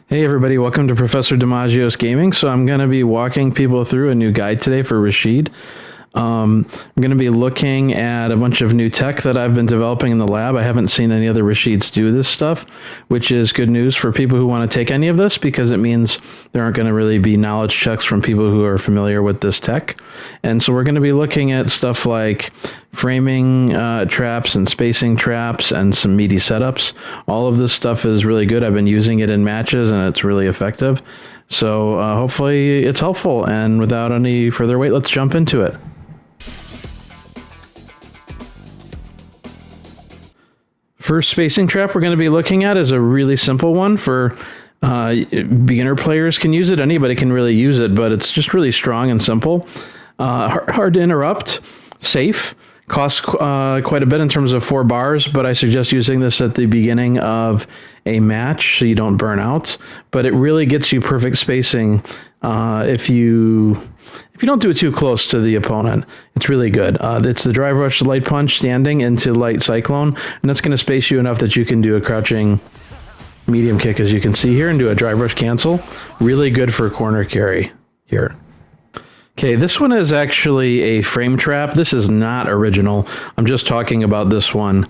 Hey everybody, welcome to Professor DiMaggio's Gaming. So I'm going to be walking people through a new guide today for Rashid. I'm going to be looking at a bunch of new tech that I've been developing in the lab. I haven't seen any other Rashids do this stuff, which is good news for people who want to take any of this because it means there aren't going to really be knowledge checks from people who are familiar with this tech. And so we're going to be looking at stuff like framing traps and spacing traps and some meaty setups. All of this stuff is really good. I've been using it in matches and it's really effective. So hopefully it's helpful. And without any further wait, let's jump into it. First spacing trap we're going to be looking at is a really simple one for beginner players can use it. Anybody can really use it, but it's just really strong and simple. Hard to interrupt, safe, costs quite a bit in terms of 4 bars, but I suggest using this at the beginning of a match so you don't burn out. But it really gets you perfect spacing if you don't do it too close to the opponent. It's really good. It's the drive rush light punch standing into light cyclone, and that's going to space you enough that you can do a crouching medium kick, as you can see here, and do a drive rush cancel. Really good for corner carry here. Okay, this one is actually a frame trap. This is not original. I'm just talking about this one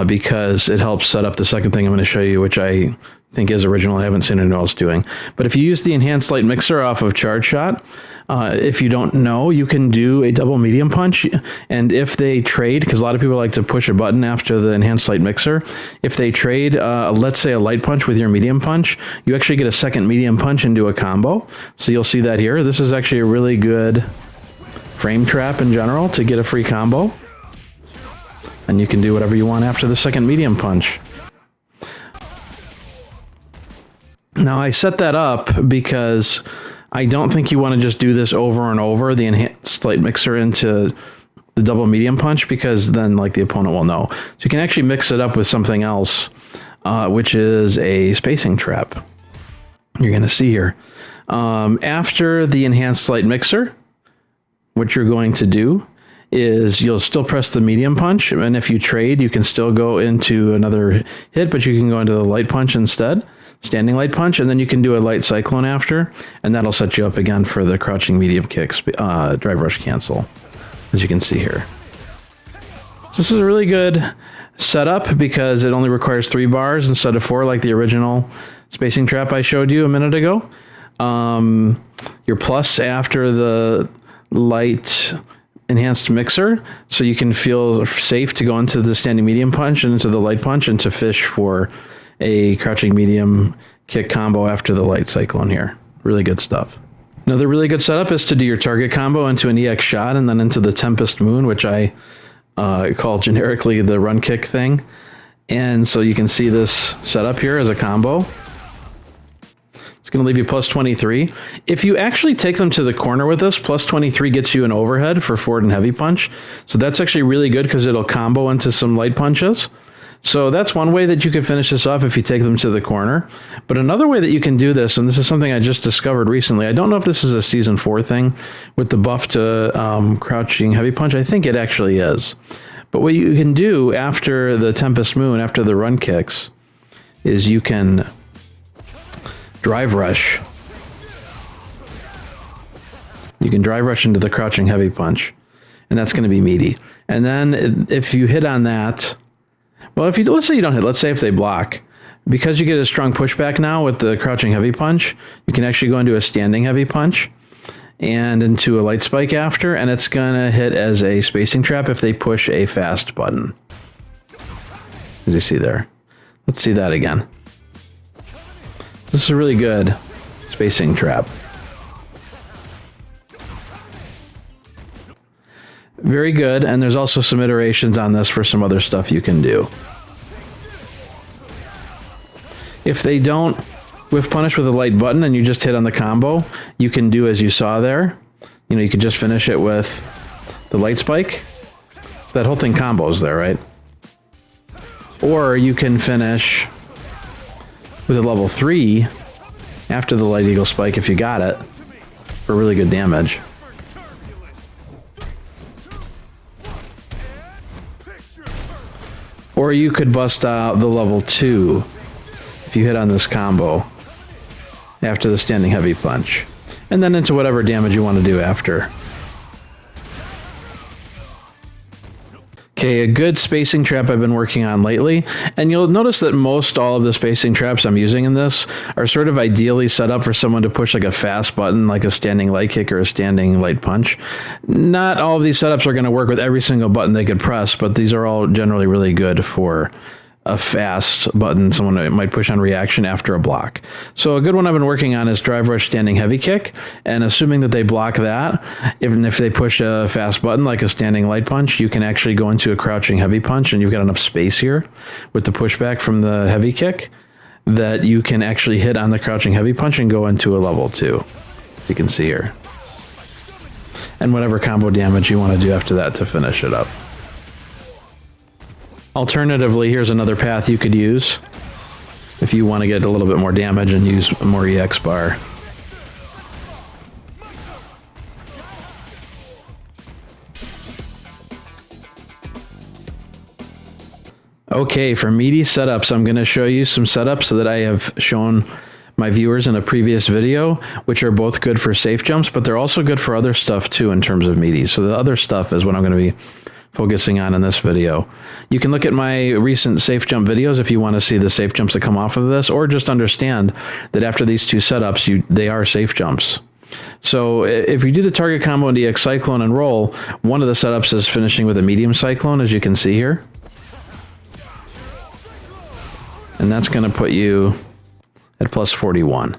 because it helps set up the second thing I'm going to show you, which I think is original. I haven't seen anyone else doing. But if you use the enhanced light mixer off of Charge Shot, if you don't know, you can do a double medium punch. And if they trade, because a lot of people like to push a button after the enhanced light mixer, if they trade, let's say a light punch with your medium punch, you actually get a second medium punch and do a combo. So you'll see that here. This is actually a really good frame trap in general to get a free combo. And you can do whatever you want after the second medium punch. Now I set that up because I don't think you want to just do this over and over, the enhanced light mixer into the double medium punch, because then like the opponent will know. So you can actually mix it up with something else, which is a spacing trap. You're going to see here. After the enhanced light mixer, what you're going to do is you'll still press the medium punch, and if you trade, you can still go into another hit, but you can go into the light punch instead, standing light punch, and then you can do a light cyclone after, and that'll set you up again for the crouching medium kicks, drive rush cancel, as you can see here. So this is a really good setup because it only requires 3 bars instead of 4 like the original spacing trap I showed you a minute ago. Your plus after the light enhanced mixer, so you can feel safe to go into the standing medium punch and into the light punch and to fish for a crouching medium kick combo after the light cyclone here. Really good stuff. Another really good setup is to do your target combo into an EX shot and then into the Tempest Moon, which I call generically the run kick thing. And so you can see this setup here as a combo. It's going to leave you plus 23. If you actually take them to the corner with this, plus 23 gets you an overhead for forward and heavy punch. So that's actually really good because it'll combo into some light punches. So that's one way that you can finish this off if you take them to the corner. But another way that you can do this, and this is something I just discovered recently, I don't know if this is a Season 4 thing with the buff to crouching heavy punch. I think it actually is. But what you can do after the Tempest Moon, after the run kicks, is you can drive rush. You can drive rush into the crouching heavy punch, and that's going to be meaty. And then if you hit on that, well, if you let's say you don't hit, let's say if they block, because you get a strong pushback now with the crouching heavy punch, you can actually go into a standing heavy punch and into a light spike after, and it's going to hit as a spacing trap if they push a fast button. As you see there. Let's see that again. This is a really good spacing trap. Very good, and there's also some iterations on this for some other stuff you can do. If they don't whiff punish with a light button and you just hit on the combo, you can do as you saw there. You know, you could just finish it with the light spike. That whole thing combos there, right? Or you can finish with a level 3 after the light eagle spike if you got it for really good damage. Or you could bust out the level 2 if you hit on this combo after the standing heavy punch. And then into whatever damage you want to do after. Okay, a good spacing trap I've been working on lately, and you'll notice that most all of the spacing traps I'm using in this are sort of ideally set up for someone to push like a fast button, like a standing light kick or a standing light punch. Not all of these setups are going to work with every single button they could press, but these are all generally really good for a fast button someone might push on reaction after a block. So a good one I've been working on is drive rush standing heavy kick, and assuming that they block that, even if they push a fast button like a standing light punch, you can actually go into a crouching heavy punch, and you've got enough space here with the pushback from the heavy kick that you can actually hit on the crouching heavy punch and go into a level 2, as you can see here. And whatever combo damage you want to do after that to finish it up. Alternatively, here's another path you could use if you want to get a little bit more damage and use more EX bar. Okay, for meaty setups, I'm going to show you some setups that I have shown my viewers in a previous video, which are both good for safe jumps, but they're also good for other stuff too in terms of meaty. So the other stuff is what I'm going to be focusing on in this video. You can look at my recent safe jump videos if you want to see the safe jumps that come off of this, or just understand that after these two setups, they are safe jumps. So if you do the target combo and EX Cyclone and roll, one of the setups is finishing with a medium Cyclone, as you can see here. And that's going to put you at plus 41,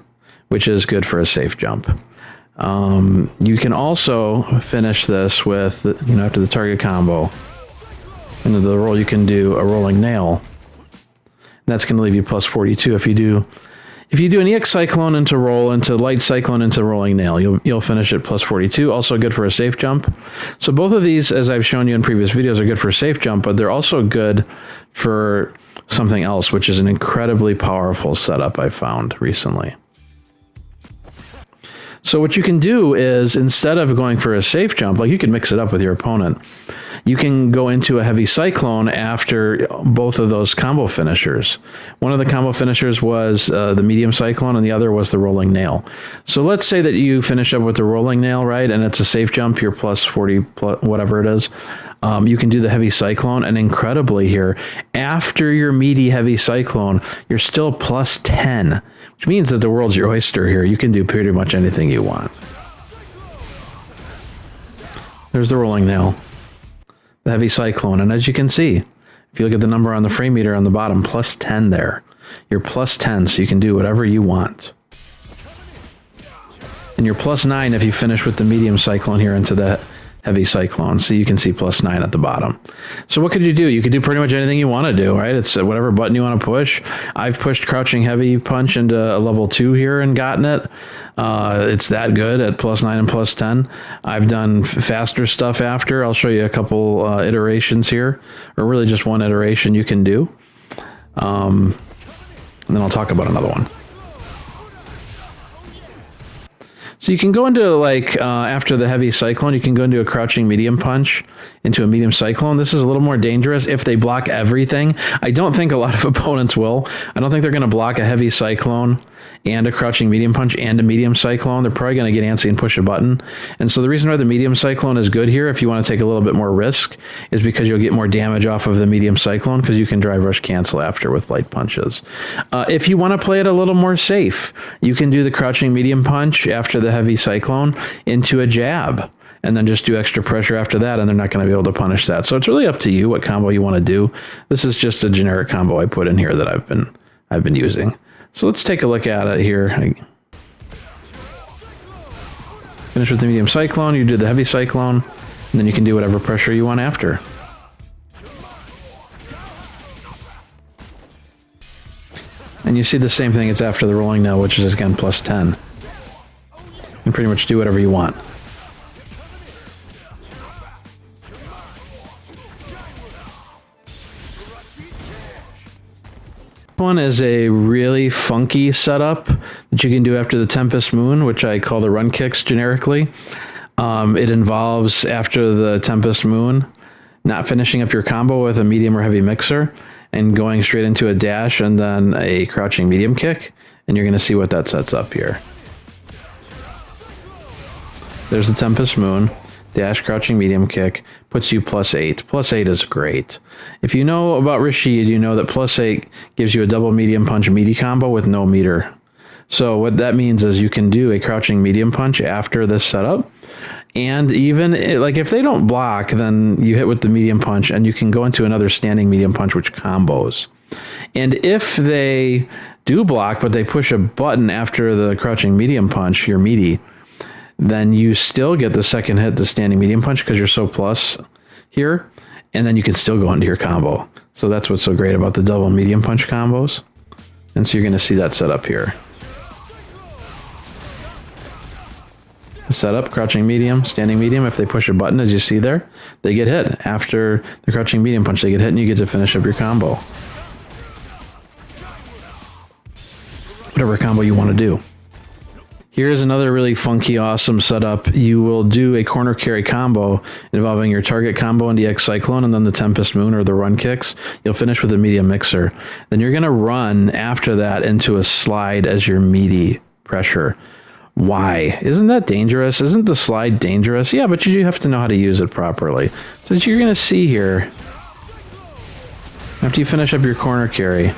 which is good for a safe jump. You can also finish this with, after the target combo, and the roll, you can do a rolling nail. That's going to leave you plus 42. If you do an EX Cyclone into roll, into light Cyclone into rolling nail, you'll finish at plus 42. Also good for a safe jump. So both of these, as I've shown you in previous videos, are good for a safe jump, but they're also good for something else, which is an incredibly powerful setup I found recently. So what you can do is, instead of going for a safe jump, like you can mix it up with your opponent, you can go into a heavy Cyclone after both of those combo finishers. One of the combo finishers was the medium Cyclone, and the other was the rolling nail. So let's say that you finish up with the rolling nail, right, and it's a safe jump, you're plus 40, whatever it is. You can do the heavy Cyclone, and incredibly here, after your meaty heavy Cyclone, you're still plus 10, which means that the world's your oyster here. You can do pretty much anything you want. There's the rolling nail, the heavy Cyclone, and as you can see, if you look at the number on the frame meter on the bottom, plus 10 there. You're plus 10, so you can do whatever you want. And you're plus 9 if you finish with the medium Cyclone here into the heavy Cyclone, so you can see plus 9 at the bottom. So what could you do? You could do pretty much anything you want to do, right? It's whatever button you want to push. I've pushed crouching heavy punch into a level 2 here and gotten it. It's that good at plus 9 and plus 10. I've done faster stuff after. I'll show you a couple iterations here, or really just one iteration you can do. And then I'll talk about another one. So you can go into, like, after the heavy Cyclone, you can go into a crouching medium punch into a medium Cyclone. This is a little more dangerous if they block everything. I don't think a lot of opponents will. I don't think they're going to block a heavy Cyclone and a crouching medium punch and a medium Cyclone. They're probably going to get antsy and push a button. And so the reason why the medium Cyclone is good here, if you want to take a little bit more risk, is because you'll get more damage off of the medium Cyclone, because you can drive rush cancel after with light punches. If you want to play it a little more safe, you can do the crouching medium punch after the heavy Cyclone into a jab, and then just do extra pressure after that, and they're not going to be able to punish that. So it's really up to you what combo you want to do. This is just a generic combo I put in here that I've been using. So let's take a look at it here. Finish with the medium Cyclone, you do the heavy Cyclone, and then you can do whatever pressure you want after. And you see the same thing, it's after the rolling nail, which is again plus 10. You can pretty much do whatever you want. One is a really funky setup that you can do after the Tempest Moon, which I call the run kicks generically. It involves, after the Tempest Moon, not finishing up your combo with a medium or heavy mixer and going straight into a dash and then a crouching medium kick and you're going to see what that sets up here. There's the Tempest Moon. Dash, crouching, medium kick, puts you +8. +8 is great. If you know about Rashid, you know that +8 gives you a double medium punch meaty combo with no meter. So what that means is you can do a crouching medium punch after this setup. And even like if they don't block, then you hit with the medium punch and you can go into another standing medium punch, which combos. And if they do block, but they push a button after the crouching medium punch, your meaty, then you still get the second hit, the standing medium punch, because you're so plus here, and then you can still go into your combo. So that's what's so great about the double medium punch combos. And so you're going to see that set up here. The setup, crouching medium, standing medium. If they push a button, as you see there, they get hit. After the crouching medium punch, they get hit, and you get to finish up your combo. Whatever combo you want to do. Here's another really funky, awesome setup. You will do a corner carry combo involving your target combo and DX Cyclone and then the Tempest Moon or the run kicks. You'll finish with a medium mixer. Then you're going to run after that into a slide as your meaty pressure. Why? Isn't that dangerous? Isn't the slide dangerous? Yeah, but you do have to know how to use it properly. So what you're going to see here, after you finish up your corner carry,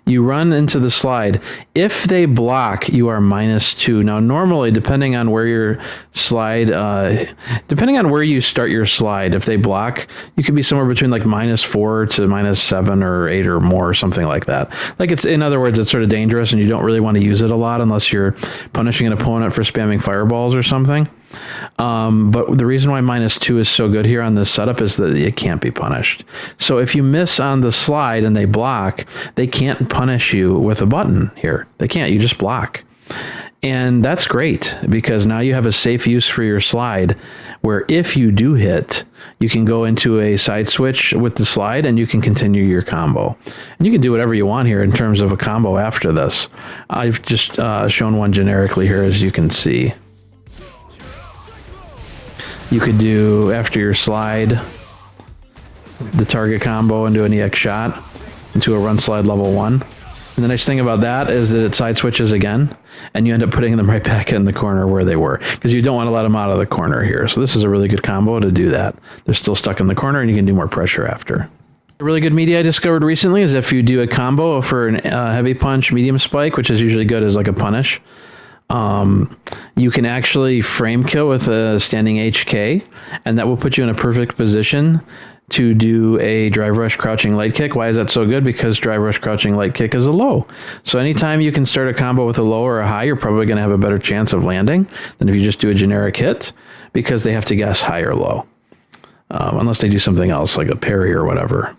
you run into the slide. If they block, you are -2. Now, normally, depending on where your slide, depending on where you start your slide, if they block, you could be somewhere between like -4 to -7 or 8 or more, or something like that. Like it's, in other words, it's sort of dangerous, and you don't really want to use it a lot unless you're punishing an opponent for spamming fireballs or something. But the reason why -2 is so good here on this setup is that it can't be punished. So if you miss on the slide and they block, they can't punish you with a button here. They can't. You just block. And that's great because now you have a safe use for your slide where if you do hit, you can go into a side switch with the slide and you can continue your combo. And you can do whatever you want here in terms of a combo after this. I've just shown one generically here, as you can see. You could do, after your slide, the target combo into an EX shot, into a run slide level 1. And the nice thing about that is that it side switches again, and you end up putting them right back in the corner where they were, because you don't want to let them out of the corner here. So this is a really good combo to do that. They're still stuck in the corner, and you can do more pressure after. A really good meaty I discovered recently is if you do a combo for a heavy punch, medium spike, which is usually good as like a punish, you can actually frame kill with a standing HK, and that will put you in a perfect position to do a drive rush crouching light kick. Why is that so good? Because drive rush crouching light kick is a low. So anytime you can start a combo with a low or a high, you're probably going to have a better chance of landing than if you just do a generic hit, because they have to guess high or low. Unless they do something else like a parry or whatever.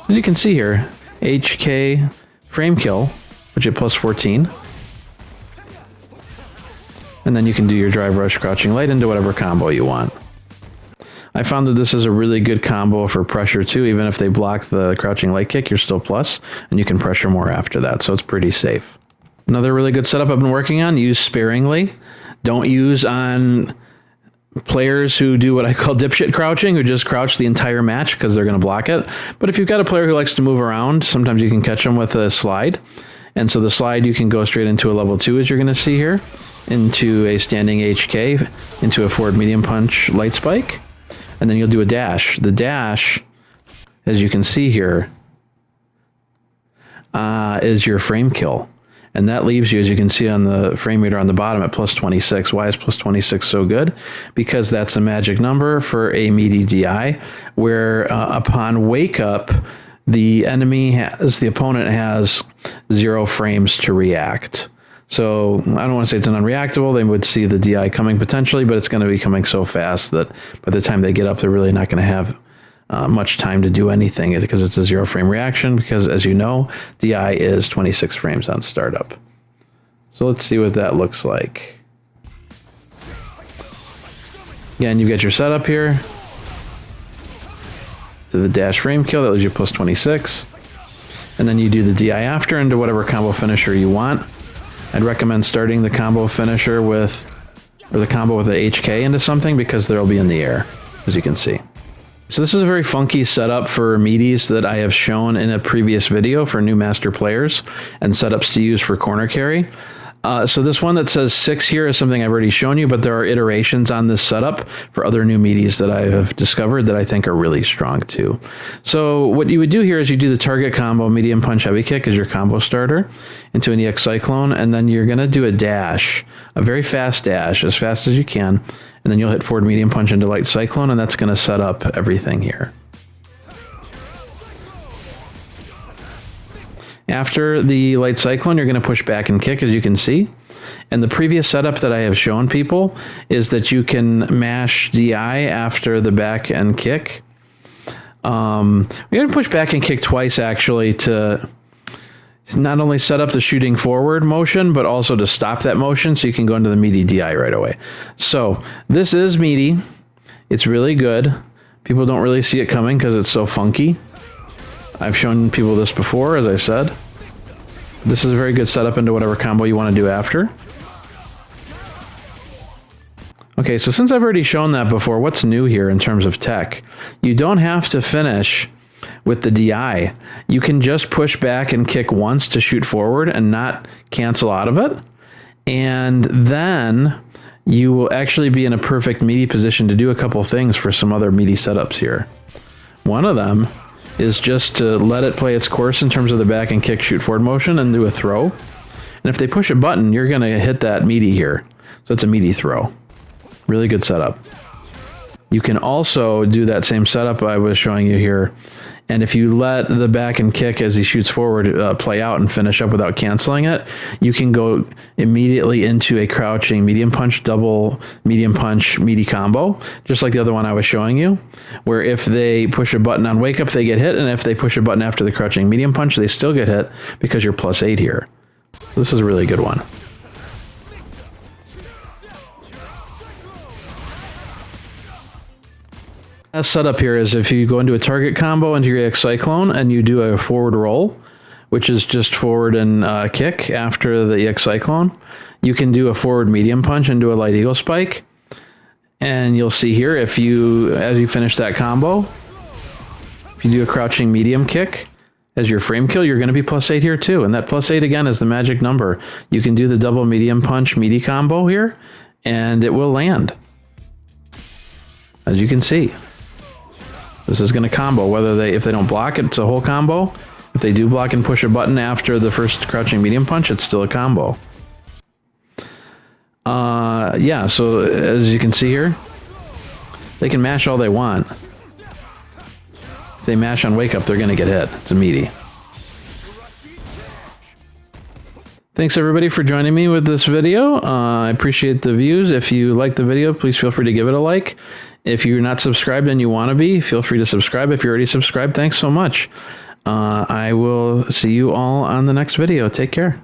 As you can see here, HK frame kill, which is +14. And then you can do your drive rush crouching light into whatever combo you want. I found that this is a really good combo for pressure too. Even if they block the crouching light kick, you're still plus, and you can pressure more after that, so it's pretty safe. Another really good setup I've been working on, use sparingly. Don't use on players who do what I call dipshit crouching, who just crouch the entire match because they're going to block it. But if you've got a player who likes to move around, sometimes you can catch them with a slide. And so the slide, you can go straight into a level 2, as you're going to see here, into a standing HK, into a forward medium punch light spike, and then you'll do a dash. The dash, as you can see here, is your frame kill. And that leaves you, as you can see on the frame meter on the bottom, at +26. Why is +26 so good? Because that's a magic number for a meaty DI, where upon wake up, the opponent has 0 frames to react. So I don't want to say it's an unreactable. They would see the DI coming potentially, but it's going to be coming so fast that by the time they get up, they're really not going to have much time to do anything, because it's a 0 frame reaction, because as you know, DI is 26 frames on startup. So let's see what that looks like. Again, you get your setup here. To the dash frame kill, that leaves you +26. And then you do the DI after into whatever combo finisher you want. I'd recommend starting the combo finisher with, or the combo with the HK into something, because they'll be in the air, as you can see. So this is a very funky setup for meaties that I have shown in a previous video for new master players and setups to use for corner carry. So this one that says 6 here is something I've already shown you, but there are iterations on this setup for other new meaties that I have discovered that I think are really strong too. So what you would do here is you do the target combo, medium punch, heavy kick as your combo starter into an EX Cyclone, and then you're going to do a dash, a very fast dash, as fast as you can, and then you'll hit forward medium punch into light Cyclone, and that's going to set up everything here. After the light Cyclone, you're going to push back and kick, as you can see. And the previous setup that I have shown people is that you can mash DI after the back and kick. We're going to push back and kick twice, actually, to not only set up the shooting forward motion, but also to stop that motion so you can go into the Meaty DI right away. So this is Meaty. It's really good. People don't really see it coming because it's so funky. I've shown people this before, as I said. This is a very good setup into whatever combo you want to do after. Okay, so since I've already shown that before, what's new here in terms of tech? You don't have to finish with the DI. You can just push back and kick once to shoot forward and not cancel out of it. And then you will actually be in a perfect meaty position to do a couple things for some other meaty setups here. One of them is just to let it play its course in terms of the back and kick shoot forward motion and do a throw. And if they push a button, you're going to hit that Meaty here. So it's a Meaty throw. Really good setup. You can also do that same setup I was showing you here. And if you let the back and kick as he shoots forward play out and finish up without canceling it, you can go immediately into a crouching medium punch, double medium punch, meaty combo, just like the other one I was showing you, where if they push a button on wake up, they get hit, and if they push a button after the crouching medium punch, they still get hit because you're +8 here. This is a really good one. Setup here is if you go into a target combo into your EX Cyclone and you do a forward roll, which is just forward and kick after the EX Cyclone, you can do a forward medium punch and do a light eagle spike. And you'll see here, if you, as you finish that combo, if you do a crouching medium kick as your frame kill, you're going to be +8 here too. And that +8 again is the magic number. You can do the double medium punch meaty combo here, and it will land. As you can see. This is going to combo, if they don't block it, it's a whole combo. If they do block and push a button after the first crouching medium punch, it's still a combo. Yeah, so as you can see here, they can mash all they want. If they mash on wake up, they're going to get hit. It's a Meaty. Thanks everybody for joining me with this video. I appreciate the views. If you like the video, please feel free to give it a like. If you're not subscribed and you want to be, feel free to subscribe. If you're already subscribed, thanks so much. I will see you all on the next video. Take care.